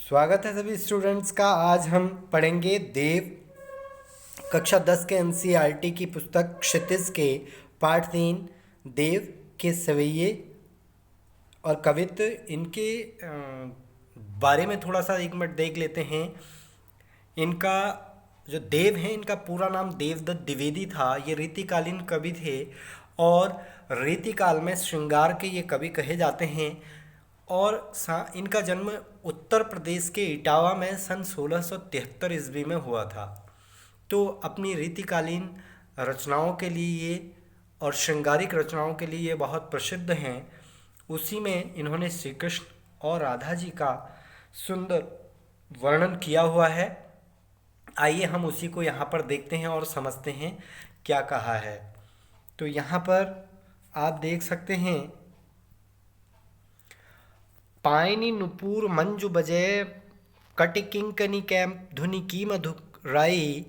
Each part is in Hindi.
स्वागत है सभी स्टूडेंट्स का। आज हम पढ़ेंगे देव कक्षा 10 के एनसीईआरटी की पुस्तक क्षितिज के पाठ 3 देव के सवैये और कवित्व। इनके बारे में थोड़ा सा एक मिनट देख लेते हैं। इनका जो देव है, इनका पूरा नाम देवदत्त द्विवेदी था। ये रीतिकालीन कवि थे और रीतिकाल में श्रृंगार के ये कवि कहे जाते हैं। और इनका जन्म उत्तर प्रदेश के इटावा में सन 1673 ईस्वी में हुआ था। तो अपनी रीतिकालीन रचनाओं के लिए ये और श्रृंगारिक रचनाओं के लिए ये बहुत प्रसिद्ध हैं। उसी में इन्होंने श्री कृष्ण और राधा जी का सुंदर वर्णन किया हुआ है। आइए हम उसी को यहाँ पर देखते हैं और समझते हैं क्या कहा है। तो यहाँ पर आप देख सकते हैं, पायनी नुपुर मंजु बजे कटि किंकनी कैम धुनि की मधुराई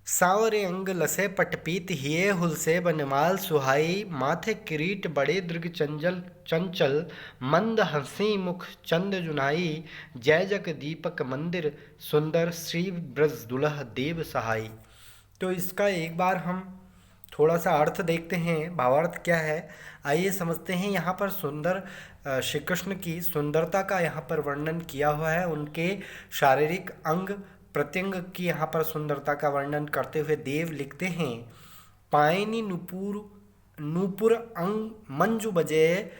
सांवरे अंग लसे पटपीत हिये हुलसे बनमाल सुहाई माथे किरीट बड़े दृग चंचल चंचल मंद हंसी मुख चंद जुनाई जय जग दीपक मंदिर सुंदर श्री ब्रज दुलह देव सहाई। तो इसका एक बार हम थोड़ा सा अर्थ देखते हैं, भावार्थ क्या है आइए समझते हैं। यहाँ पर सुंदर श्री कृष्ण की सुंदरता का यहाँ पर वर्णन किया हुआ है। उनके शारीरिक अंग प्रत्यंग की यहाँ पर सुंदरता का वर्णन करते हुए देव लिखते हैं, पायनी नुपुर नूपुर अंग मंजू बजे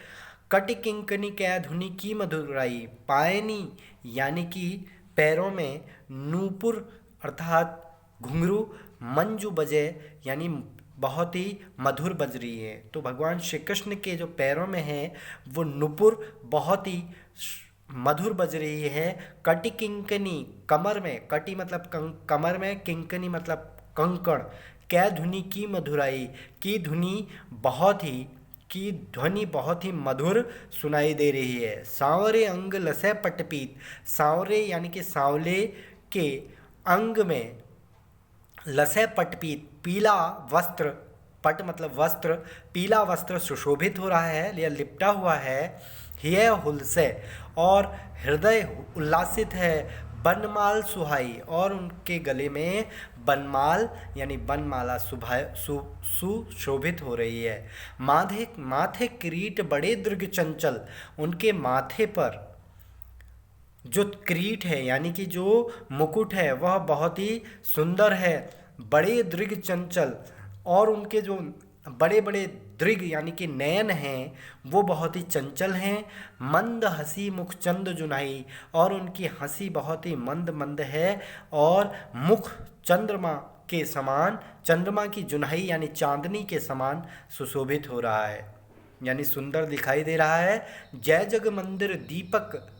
कटि किंकनी कै धुनि की मधुराई। पायनी यानी कि पैरों में, नूपुर अर्थात घुंघरू, मंजू बजे यानी बहुत ही मधुर बज रही है। तो भगवान श्री कृष्ण के जो पैरों में है वो नुपुर बहुत ही मधुर बज रही है। कटि किंकनी कमर में, कटि मतलब कमर में, किंकनी मतलब कंकड़, कै धुनि की मधुराई की ध्वनि बहुत ही मधुर सुनाई दे रही है। सांवरे अंग लसे पटपीत, सांवरे यानी कि सांवले के अंग में, लसे पटपीत पीला वस्त्र, पट मतलब वस्त्र, पीला वस्त्र सुशोभित हो रहा है या लिपटा हुआ है। हिय हुलसे और हृदय उल्लासित है। बनमाल सुहाई और उनके गले में बनमाल यानी बनमाला सुशोभित हो रही है। माथे किरीट बड़े दृग चंचल, उनके माथे पर जो किरीट है यानी कि जो मुकुट है वह बहुत ही सुंदर है। बड़े दृग चंचल और उनके जो बड़े बड़े दृग यानी कि नयन हैं वो बहुत ही चंचल हैं। मंद हंसी मुख चंद जुनाई और उनकी हंसी बहुत ही मंद मंद है और मुख चंद्रमा के समान, चंद्रमा की जुनाई यानी चांदनी के समान सुशोभित हो रहा है यानी सुंदर दिखाई दे रहा है। जय जग मंदिर दीपक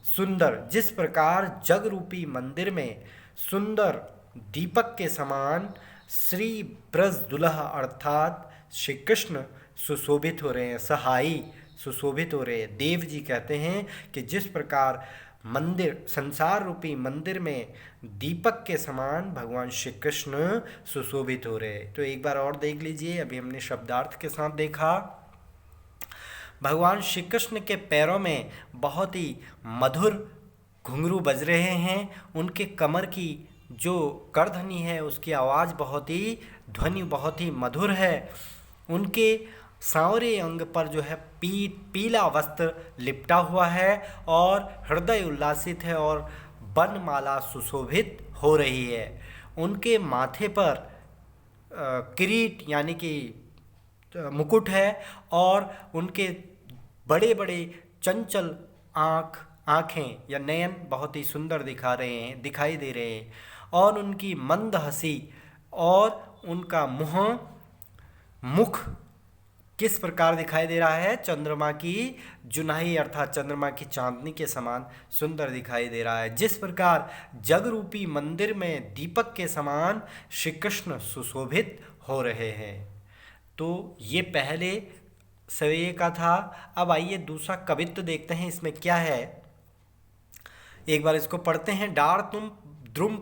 सुंदर, जिस प्रकार जग रूपी मंदिर में सुंदर दीपक के समान श्री ब्रज दुल्हा अर्थात श्री कृष्ण सुशोभित हो रहे हैं, सहाई सुशोभित हो रहे हैं। देव जी कहते हैं कि जिस प्रकार मंदिर, संसार रूपी मंदिर में दीपक के समान भगवान श्री कृष्ण सुशोभित हो रहे हैं। तो एक बार और देख लीजिए, अभी हमने शब्दार्थ के साथ देखा। भगवान श्री कृष्ण के पैरों में बहुत ही मधुर घुंघरू बज रहे हैं। उनके कमर की जो करधनी है उसकी आवाज़ ध्वनि बहुत ही मधुर है। उनके सांवरे अंग पर जो है पीला वस्त्र लिपटा हुआ है और हृदय उल्लासित है और बनमाला सुशोभित हो रही है। उनके माथे पर किरीट यानी कि मुकुट है और उनके बड़े बड़े चंचल आँखें या नयन बहुत ही सुंदर दिखाई दे रहे हैं और उनकी मंद हंसी और उनका मुख किस प्रकार दिखाई दे रहा है, चंद्रमा की जुनाई अर्थात चंद्रमा की चांदनी के समान सुंदर दिखाई दे रहा है। जिस प्रकार जग रूपी मंदिर में दीपक के समान श्री कृष्ण सुशोभित हो रहे हैं। तो ये पहले सवैये का था। अब आइए दूसरा कवित्व देखते हैं, इसमें क्या है एक बार इसको पढ़ते हैं। डार तुम द्रुम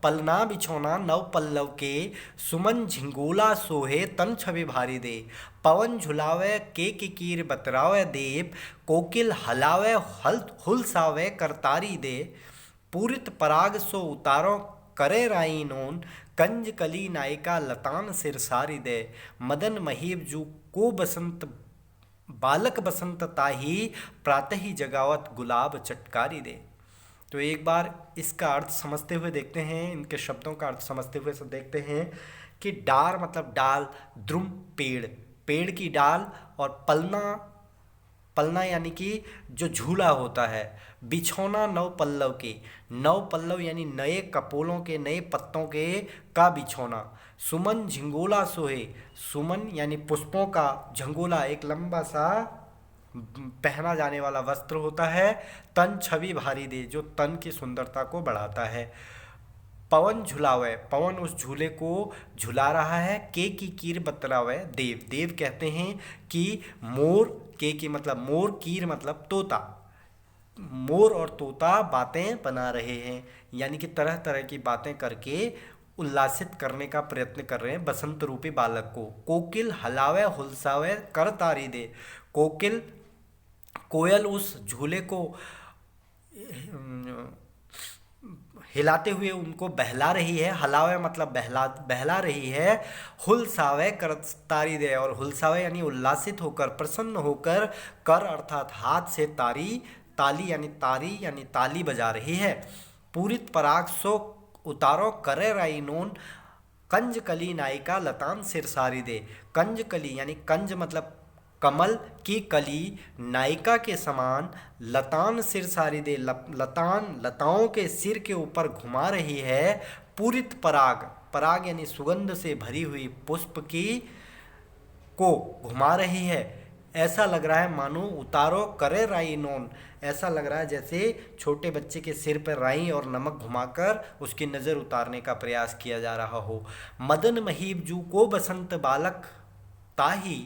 पलना बिछौना नव पल्लव के सुमन झिंगोला सोहे तन छवि भारी दे। पवन झुलावे के किकीर बतरावे देव कोकिल हलावे हुलसावे करतारी दे। पूरित पराग सो उतारो करे राई नोन, कंज कली नायिका लतान सिर सारी दे, मदन महीब जू को बसंत बालक बसंत ताही, प्रातः ही जगावत गुलाब चटकारी दे। तो एक बार इसका अर्थ समझते हुए देखते हैं, इनके शब्दों का अर्थ समझते हुए सब देखते हैं कि डार मतलब डाल, द्रुम पेड़, पेड़ की डाल, और पलना, पलना यानी कि जो झूला होता है, बिछौना नव पल्लव के, नव पल्लव यानी नए कपोलों के, नए पत्तों के का बिछौना, सुमन झिंगोला सोहे, सुमन यानी पुष्पों का, झंगोला एक लंबा सा पहना जाने वाला वस्त्र होता है, तन छवि भारी दे जो तन की सुंदरता को बढ़ाता है, पवन झुलावे, पवन उस झूले को झुला रहा है, के की कीर बतलावे देव, देव कहते हैं कि मोर, के की मतलब मोर, कीर मतलब तोता, मोर और तोता बातें बना रहे हैं, यानी कि तरह तरह की बातें करके उल्लासित करने का प्रयत्न कर रहे हैं बसंत रूपी बालक को। कोकिल हलावे हुलसावे कर तारी दे, कोकिल, कोयल उस झूले को हिलाते हुए उनको बहला रही है, हलावे मतलब बहला, बहला रही है, हुलसावे कर तारी दे, और हुलसावे यानी उल्लासित होकर, प्रसन्न होकर, कर अर्थात हाथ से तारी, ताली यानी ताली बजा रही है। पूरित पराग सो उतारो करे राई नोन, कंज कली नायिका लतान सिर सारी दे, कंज कली यानी कंज मतलब कमल की कली, नायिका के समान, लतान सिर सारी दे, लतान लताओं के सिर के ऊपर घुमा रही है, पूरित पराग, पराग यानी सुगंध से भरी हुई पुष्प की को घुमा रही है, ऐसा लग रहा है मानो उतारो करे राई नोन, ऐसा लग रहा है जैसे छोटे बच्चे के सिर पर राई और नमक घुमाकर उसकी नज़र उतारने का प्रयास किया जा रहा हो। मदन महीब जू को बसंत बालक ताही,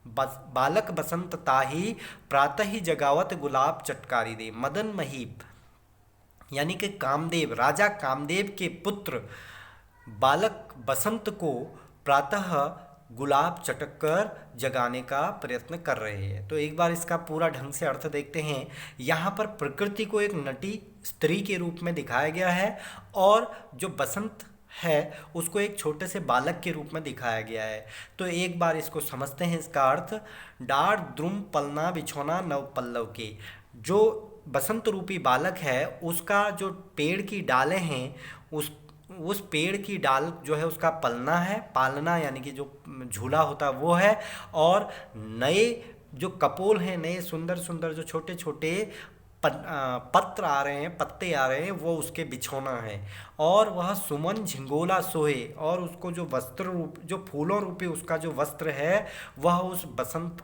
बालक बसंत ताही, प्रातः ही जगावत गुलाब चटकारी दे, मदन महीब यानी कि कामदेव, राजा कामदेव के पुत्र बालक बसंत को प्रातः गुलाब चटक कर जगाने का प्रयत्न कर रहे हैं। तो एक बार इसका पूरा ढंग से अर्थ देखते हैं। यहाँ पर प्रकृति को एक नटी स्त्री के रूप में दिखाया गया है, और जो बसंत है उसको एक छोटे से बालक के रूप में दिखाया गया है। तो एक बार इसको समझते हैं, इसका अर्थ, डार द्रुम पलना बिछौना नव पल्लव के, जो बसंत रूपी बालक है उसका जो पेड़ की डालें हैं, उस पेड़ की डाल जो है उसका पलना है, पालना यानी कि जो झूला होता है वो है, और नए जो कपोल हैं, नए सुंदर सुंदर जो छोटे छोटे पत्र आ रहे हैं, पत्ते आ रहे हैं, वो उसके बिछौना है, और वह सुमन झिंगोला सोहे, और उसको जो वस्त्र रूप, जो फूलों रूपी उसका जो वस्त्र है वह उस बसंत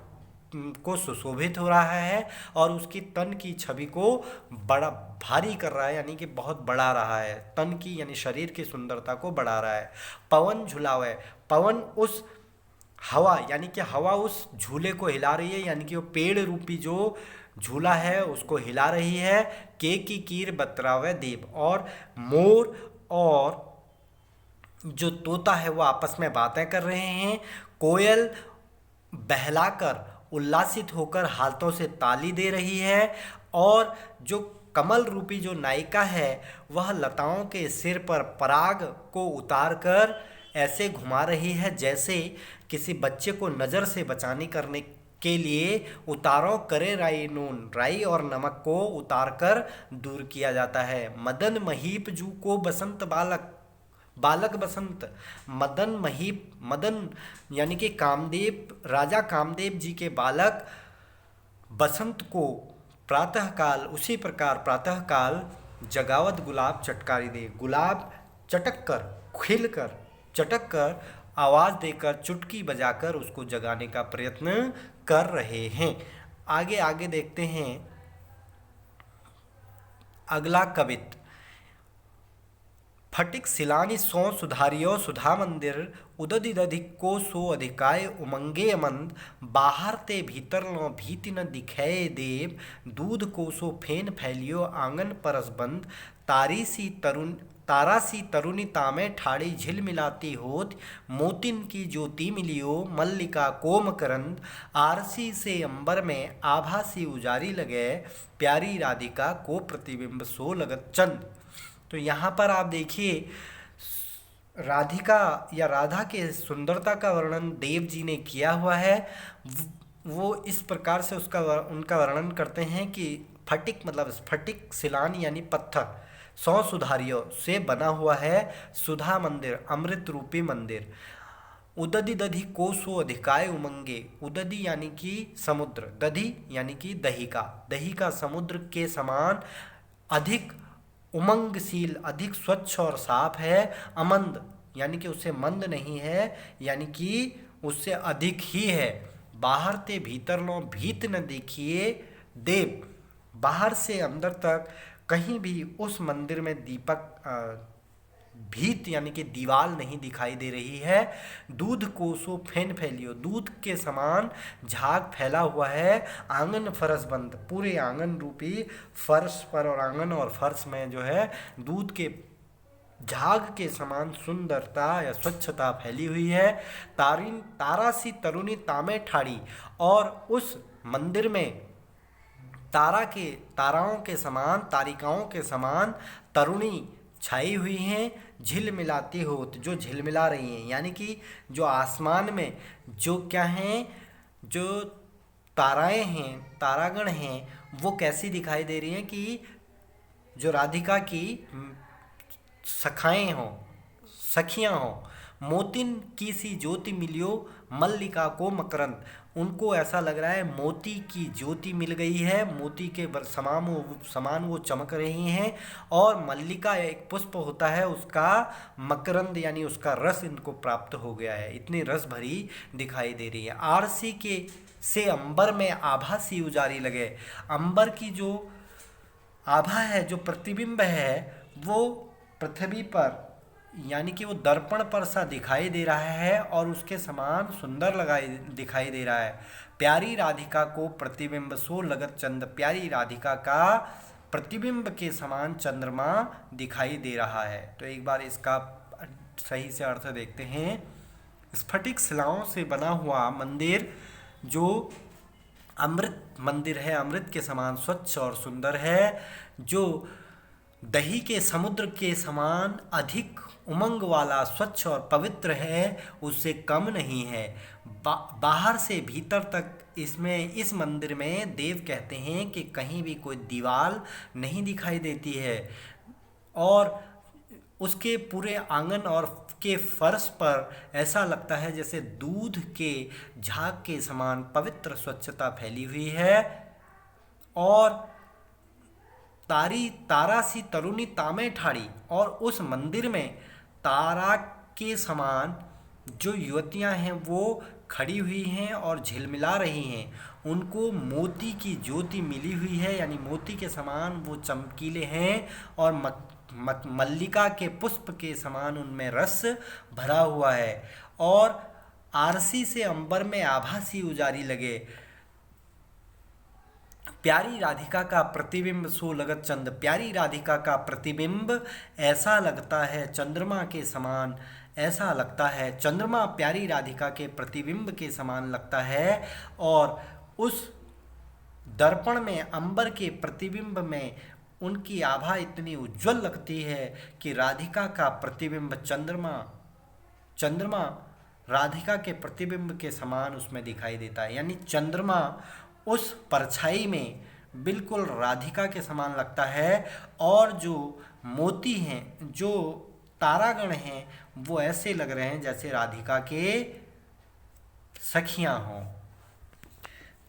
को सुशोभित हो रहा है, और उसकी तन की छवि को बड़ा भारी कर रहा है, यानी कि बहुत बढ़ा रहा है, तन की यानी शरीर की सुंदरता को बढ़ा रहा है। पवन झुलावे, पवन उस हवा यानी कि हवा उस झूले को हिला रही है, यानी कि वो पेड़ रूपी जो झूला है उसको हिला रही है। के की कीर बतरावे देव, और मोर और जो तोता है वो आपस में बातें कर रहे हैं। कोयल बहलाकर उल्लासित होकर हाथों से ताली दे रही है, और जो कमल रूपी जो नायिका है वह लताओं के सिर पर पराग को उतार कर ऐसे घुमा रही है जैसे किसी बच्चे को नज़र से बचाने करने के लिए उतारो करे राई नून, राई और नमक को उतार कर दूर किया जाता है। मदन महीप जू को बसंत बालक, बालक बसंत, मदन महीप, मदन यानी कि कामदेव, राजा कामदेव जी के बालक बसंत को प्रातःकाल, उसी प्रकार प्रातःकाल जगावत गुलाब चटकारी दे, गुलाब चटक कर, खिल कर, चटक कर, आवाज़ देकर, चुटकी बजाकर उसको जगाने का प्रयत्न कर रहे हैं। आगे आगे देखते हैं अगला कवित। फटिक सिलानी सौ सुधारियो सुधा मंदिर, उददिदधिको सो अधिकाय उमंगे अमंद, बाहर ते भीतर लो भीति न दिखे देव, दूध को सो फेन फैलियो आंगन परस बंद, तारी सी तरुण तारासी तरुणी तामे ठाड़ी झिलमिलाती होत, मोतिन की ज्योति मिलियो मल्लिका को मकरंद, आरसी से अंबर में आभासी उजारी लगे, प्यारी राधिका को प्रतिबिंब सो लगत चंद। तो यहाँ पर आप देखिए राधिका या राधा के सुंदरता का वर्णन देव जी ने किया हुआ है। वो इस प्रकार से उनका वर्णन करते हैं कि फटिक मतलब स्फटिक शिलान यानी पत्थर 100 सुधारियों से बना हुआ है सुधा मंदिर, अमृत रूपी मंदिर। उदधि दधि कोसो अधिकाय उमंगे, उदधि यानी कि समुद्र, दधि यानी कि दही का समुद्र के समान अधिक उमंगशील, अधिक स्वच्छ और साफ है। अमंद यानी कि उससे मंद नहीं है, यानी कि उससे अधिक ही है। बाहर ते भीतर लो भीत न देखिए देव, बाहर से अंदर तक कहीं भी उस मंदिर में भीत यानी कि दीवाल नहीं दिखाई दे रही है। दूध कोसो फेन फैलियो, दूध के समान झाग फैला हुआ है। आंगन फरस बंद, पूरे आंगन रूपी फर्श पर और आंगन और फर्श में जो है दूध के झाग के समान सुंदरता या स्वच्छता फैली हुई है। तारासी तरुणी तामे ठाड़ी, और उस मंदिर में ताराओं के समान, तारिकाओं के तरुणी तरुणी छाई हुई हैं, झिलमिलाती होत, जो झिलमिला रही हैं, यानी कि जो आसमान में जो क्या हैं, जो ताराएं हैं, तारागण हैं, वो कैसी दिखाई दे रही हैं कि जो राधिका की सखियां हों। मोतिन की सी ज्योति मिलियो मल्लिका को मकरंद, उनको ऐसा लग रहा है मोती की ज्योति मिल गई है, मोती के समान वो चमक रही हैं। और मल्लिका एक पुष्प होता है, उसका मकरंद यानी उसका रस इनको प्राप्त हो गया है, इतनी रस भरी दिखाई दे रही है। आरसी के से अंबर में आभा सी उजारी लगे, अंबर की जो आभा है, जो प्रतिबिंब है, वो पृथ्वी पर यानी कि वो दर्पण पर सा दिखाई दे रहा है और उसके समान सुंदर दिखाई दे रहा है। प्यारी राधिका को प्रतिबिंब सो लगत चंद, प्यारी राधिका का प्रतिबिंब के समान चंद्रमा दिखाई दे रहा है। तो एक बार इसका सही से अर्थ देखते हैं। स्फटिक शिलाओं से बना हुआ मंदिर जो अमृत मंदिर है, अमृत के समान स्वच्छ और सुंदर है, जो दही के समुद्र के समान अधिक उमंग वाला, स्वच्छ और पवित्र है, उससे कम नहीं है। बाहर से भीतर तक इस मंदिर में देव कहते हैं कि कहीं भी कोई दीवार नहीं दिखाई देती है, और उसके पूरे आंगन और के फर्श पर ऐसा लगता है जैसे दूध के झाग के समान पवित्र स्वच्छता फैली हुई है। और तारासी तरुणी तामे ठाड़ी, और उस मंदिर में तारा के समान जो युवतियां हैं वो खड़ी हुई हैं और झिलमिला रही हैं, उनको मोती की ज्योति मिली हुई है, यानी मोती के समान वो चमकीले हैं, और मल्लिका के पुष्प के समान उनमें रस भरा हुआ है। और आरसी से अंबर में आभासी उजारी लगे, प्यारी राधिका का प्रतिबिंब सो लगत चंद, प्यारी राधिका का प्रतिबिंब ऐसा लगता है चंद्रमा के समान, ऐसा लगता है चंद्रमा प्यारी राधिका के प्रतिबिंब के समान लगता है। और उस दर्पण में अंबर के प्रतिबिंब में उनकी आभा इतनी उज्जवल लगती है कि राधिका का प्रतिबिंब चंद्रमा राधिका के प्रतिबिंब के समान उसमें दिखाई देता है, यानी चंद्रमा उस परछाई में बिल्कुल राधिका के समान लगता है। और जो मोती हैं, जो तारागण हैं, वो ऐसे लग रहे हैं जैसे राधिका के सखियां हों।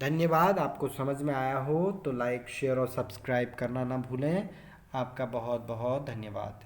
धन्यवाद। आपको समझ में आया हो तो लाइक, शेयर और सब्सक्राइब करना ना भूलें। आपका बहुत बहुत धन्यवाद।